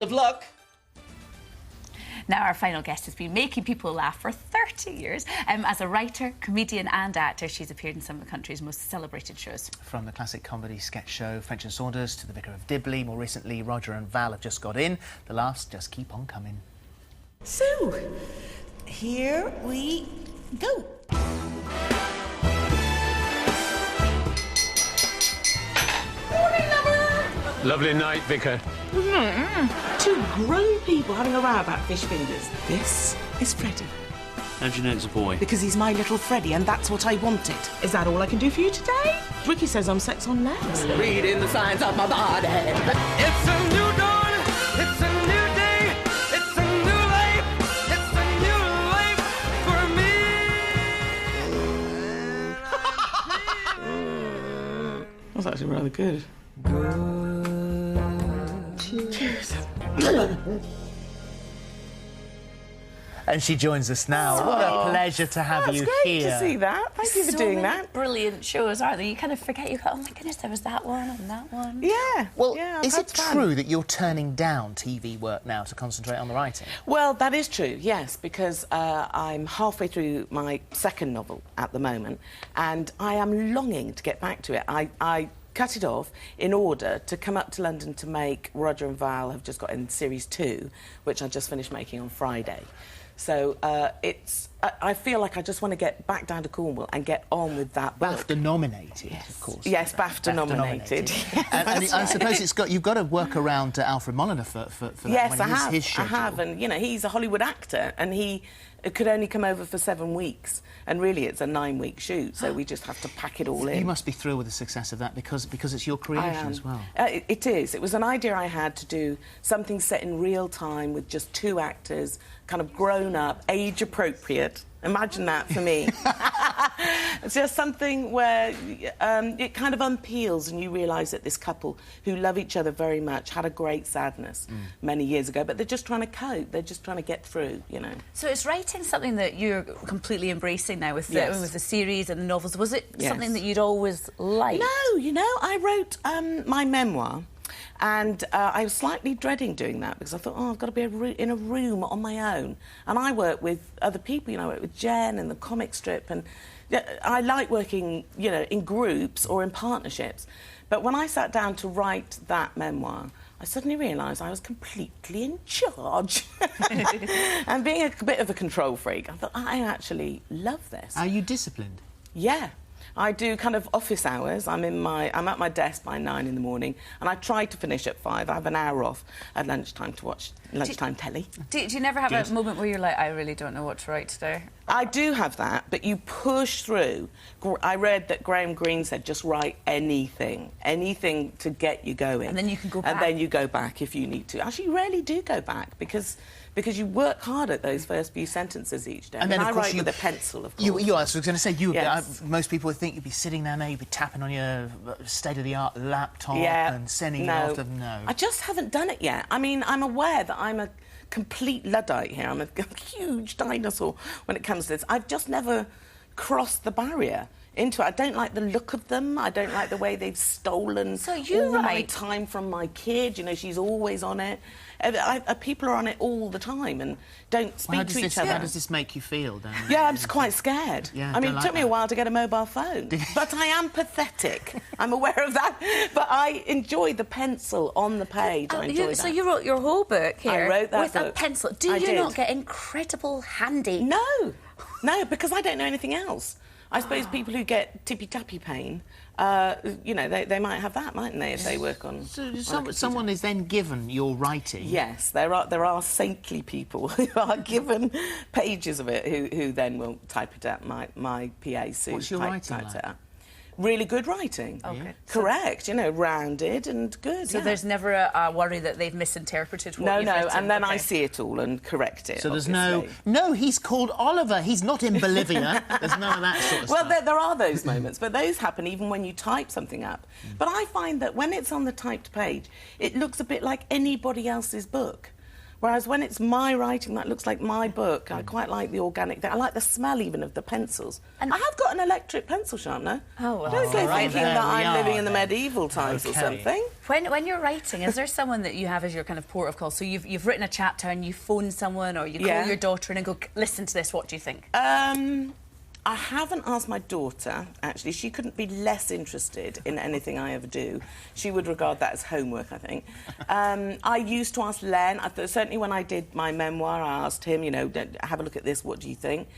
Of luck. Now, our final guest has been making people laugh for 30 years. As a writer, comedian and actor, she's appeared in some of the country's most celebrated shows. From the classic comedy sketch show French and Saunders to The Vicar of Dibley, more recently Roger and Val have just got in. The laughs just keep on coming. So, here we go. Morning, lover! Lovely night, Vicar. Two grown people having a row about fish fingers. This is Freddie. How do you know it's a boy? Because he's my little Freddie, and that's what I wanted. Is that all I can do for you today? Ricky says I'm sex on legs. Reading the signs of my body. It's a new dawn, it's a new day, it's a new life, it's a new life for me. That's actually rather good. Cheers. And she joins us now. What a pleasure to have you That's great here. to see that. Thank you for doing that. Brilliant shows, aren't they? You kind of forget, you go, oh my goodness, there was that one and that one. Yeah. Well, yeah, is it that's fun. true that you're turning down TV work now to concentrate on the writing? Well, that is true, yes, because I'm halfway through my second novel at the moment, and I am longing to get back to it. I cut it off in order to come up to London to make Roger and Val have just got in Series 2, which I just finished making on Friday. So I feel like I just want to get back down to Cornwall and get on with that book. BAFTA nominated, of course. Yes, BAFTA nominated. and I suppose you've got to work around Alfred Molyneux for that. Yes, when I have. His schedule. I have, and you know he's a Hollywood actor, and he could only come over for 7 weeks, and really it's a 9-week shoot, so we just have to pack it all in. You must be thrilled with the success of that because it's your creation as well. It is. It was an idea I had to do something set in real time with just 2 actors, kind of grown up, age appropriate. Imagine that for me. It's just something where it kind of unpeels and you realise that this couple who love each other very much had a great sadness many years ago, but they're just trying to cope, they're just trying to get through, you know. So is writing something that you're completely embracing now with the series and the novels? Was it something that you'd always liked? No, you know, I wrote my memoir. And I was slightly dreading doing that because I thought, oh, I've got to be in a room on my own. And I work with other people, you know, I work with Jen and the comic strip, and I like working, you know, in groups or in partnerships. But when I sat down to write that memoir, I suddenly realised I was completely in charge. And being a bit of a control freak, I thought, I actually love this. Are you disciplined? Yeah. I do kind of office hours. I'm at my desk by 9 in the morning, and I try to finish at 5. I have an hour off at lunchtime to watch lunchtime telly. Do you never have a moment where you're like, I really don't know what to write today? I do have that, but you push through. I read that Graham Greene said just write anything to get you going. And then you can go back. And then you go back if you need to. Actually, you rarely do go back because you work hard at those first few sentences each day. And then, I of course, write with a pencil, of course. I was going to say, Yes. most people would think you'd be sitting down there, you'd be tapping on your state-of-the-art laptop and sending it off to them. No. I just haven't done it yet. I mean, I'm aware that I'm a complete Luddite here. I'm a huge dinosaur when it comes to this. I've just never crossed the barrier into it. I don't like the look of them. I don't like the way they've stolen all my time from my kid. You know, she's always on it. People are on it all the time and don't speak to each other. How does this make you feel, Dan? Yeah, I'm just quite scared. Yeah, I mean, it took me a while to get a mobile phone. But I am pathetic. I'm aware of that. But I enjoy the pencil on the page. I enjoy that. So you wrote your whole book here I wrote that with a book. pencil. Do you not get incredible handy? No, because I don't know anything else. I suppose people who get tippy-tappy pain, you know, they might have that, mightn't they, if they work on... So someone is then given your writing? Yes, there are saintly people who are given pages of it who then will type it out. My PA, Sue, What's your writing types like? it out. Really good writing. Okay. Correct, you know, rounded and good. So there's never a worry that they've misinterpreted what you've written? No, and then I see it all and correct it. So there's obviously. no, he's called Oliver, he's not in Bolivia. There's none of that sort of stuff. Well, there are those moments, but those happen even when you type something up. But I find that when it's on the typed page, it looks a bit like anybody else's book. Whereas when it's my writing, that looks like my book. I quite like the organic thing. I like the smell even of the pencils. And I have got an electric pencil sharpener. Oh, well, Don't go right, thinking there that we I'm are living in the then. medieval times or Okay. something. When you're writing, is there someone that you have as your kind of port of call? So you've written a chapter and you phone someone or you call Yeah. your daughter in and go, listen to this, what do you think? I haven't asked my daughter, actually. She couldn't be less interested in anything I ever do. She would regard that as homework, I think. I used to ask Len. Certainly when I did my memoir, I asked him, you know, have a look at this, what do you think?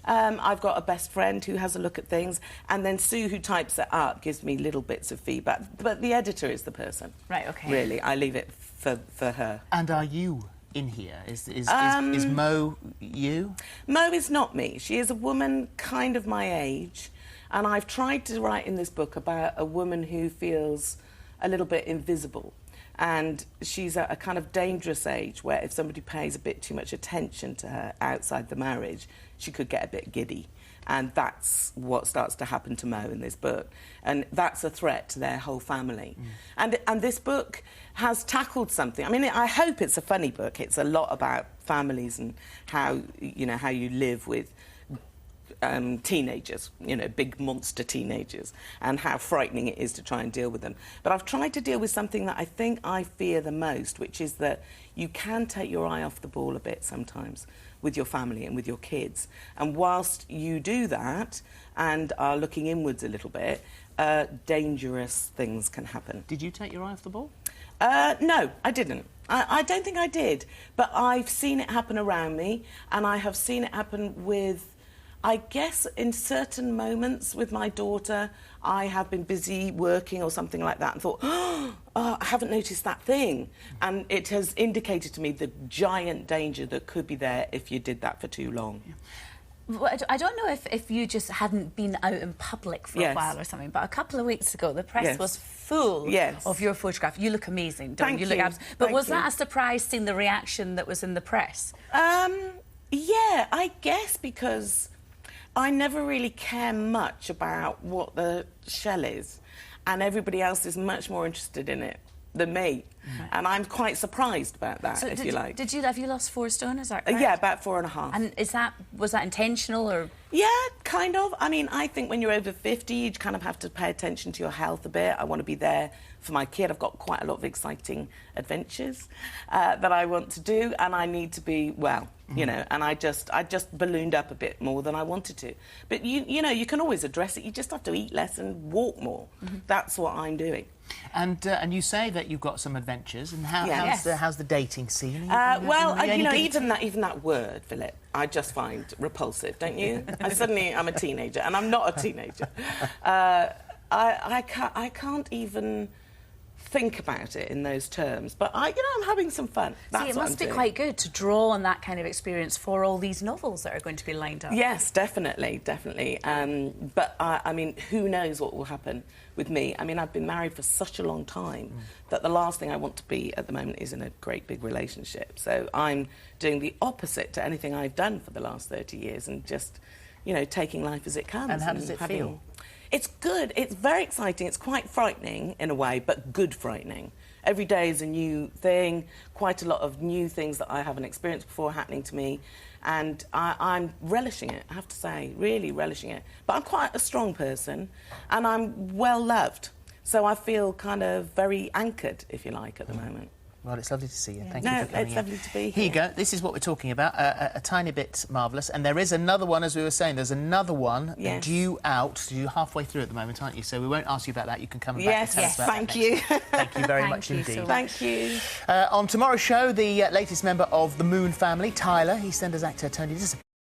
I've got a best friend who has a look at things, and then Sue, who types it up, gives me little bits of feedback. But the editor is the person. Right, OK. Really, I leave it for her. And are you in here? Is Mo you? Mo is not me. She is a woman kind of my age, and I've tried to write in this book about a woman who feels a little bit invisible, and she's at a kind of dangerous age where if somebody pays a bit too much attention to her outside the marriage, she could get a bit giddy. And that's what starts to happen to Mo in this book. And that's a threat to their whole family. And this book has tackled something. I mean, I hope it's a funny book. It's a lot about families and how you live with teenagers, you know, big monster teenagers, and how frightening it is to try and deal with them. But I've tried to deal with something that I think I fear the most, which is that you can take your eye off the ball a bit sometimes with your family and with your kids. And whilst you do that and are looking inwards a little bit, dangerous things can happen. Did you take your eye off the ball? No, I didn't. I don't think I did. But I've seen it happen around me, and I have seen it happen with, I guess, in certain moments with my daughter, I have been busy working or something like that and thought, oh, I haven't noticed that thing. And it has indicated to me the giant danger that could be there if you did that for too long. Well, I don't know if you just hadn't been out in public for a Yes. while or something, but a couple of weeks ago, the press Yes. was full Yes. of your photograph. You look amazing, don't Thank you? Look you. But Thank was you. that a surprise, seeing the reaction that was in the press? Yeah, I guess because I never really care much about what the shell is, and everybody else is much more interested in it than me. And I'm quite surprised about that, So if you like. have you lost 4 stone? Is that correct? Yeah, about 4.5. And was that intentional or? Yeah, kind of. I mean, I think when you're over 50, you kind of have to pay attention to your health a bit. I want to be there for my kid. I've got quite a lot of exciting adventures that I want to do, and I need to be well, you know. And I just ballooned up a bit more than I wanted to. But you know, you can always address it. You just have to eat less and walk more. That's what I'm doing. And you say that you've got some adventures, and Yes. how's the dating scene? Well, you know, Anything- even that word, Philip, I just find repulsive, don't you? I'm a teenager, and I'm not a teenager. I can't even think about it in those terms, but I'm having some fun. That's See, it what must I'm be doing. quite good to draw on that kind of experience for all these novels that are going to be lined up. Yes, definitely. But I mean, who knows what will happen with me? I mean, I've been married for such a long time that the last thing I want to be at the moment is in a great big relationship. So I'm doing the opposite to anything I've done for the last 30 years and just, you know, taking life as it comes. And how does it having- feel? It's good. It's very exciting. It's quite frightening in a way, but good frightening. Every day is a new thing, quite a lot of new things that I haven't experienced before happening to me. And I'm relishing it, I have to say, really relishing it. But I'm quite a strong person, and I'm well loved. So I feel kind of very anchored, if you like, at the moment. Well, it's lovely to see you. Thank No, you for coming it's in. lovely to be Here you here. go. This is what we're talking about. A tiny bit marvellous. And there is another one, as we were saying. There's another one Yes. due out. You're halfway through at the moment, aren't you? So we won't ask you about that. You can come back Yes, and tell us about thank that you. next. Thank you very Thank much you indeed. so much. Thank you. On tomorrow's show, the latest member of the Moon family, Tyler, EastEnders actor Tony Dis.